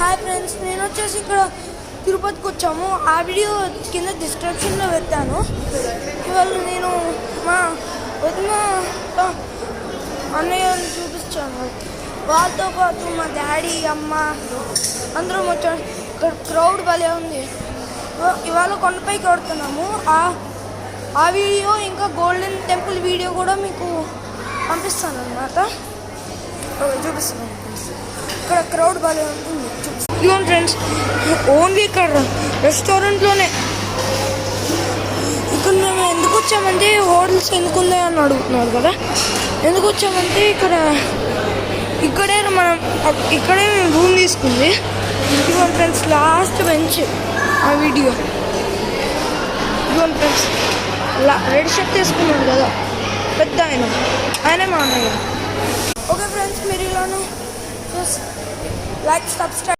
Hi friends, నేను వచ్చేసి ఇక్కడ తిరుపతికి వచ్చాము. ఆ వీడియో కింద డిస్క్రిప్షన్లో పెట్టాను. ఇవాళ నేను మా వదిన అన్నయ్యని చూపిస్తాను. వాళ్ళతో పాటు మా డాడీ అమ్మ అందరం వచ్చాము. ఇక్కడ క్రౌడ్ భలే ఉంది. ఇవాళ కొండపైకి కొడుతున్నాము. ఆ వీడియో ఇంకా గోల్డెన్ టెంపుల్ వీడియో కూడా మీకు పంపిస్తాను అన్నమాట. చూపిస్తాను. ఇక్కడ క్రౌడ్ భలే ఉంటుంది. ఇదిగోండి ఫ్రెండ్స్, ఓన్లీ ఇక్కడ రెస్టారెంట్లోనే. ఇక్కడ మేము ఎందుకు వచ్చామంటే హోటల్స్ ఎందుకు ఉన్నాయో అని అడుగుతున్నారు కదా. ఎందుకు వచ్చామంటే ఇక్కడే మేము రూమ్ తీసుకుంది. ఇదిగోండి ఫ్రెండ్స్, లాస్ట్ బెంచ్ ఆ వీడియో. ఇదిగోండి ఫ్రెండ్స్, రెడ్ షర్ట్ తీసుకున్నాడు కదా పెద్ద ఆయనే మా అన్నయ్య. ఓకే ఫ్రెండ్స్, మీరు ఇలాను లైక్ సబ్స్క్రైబ్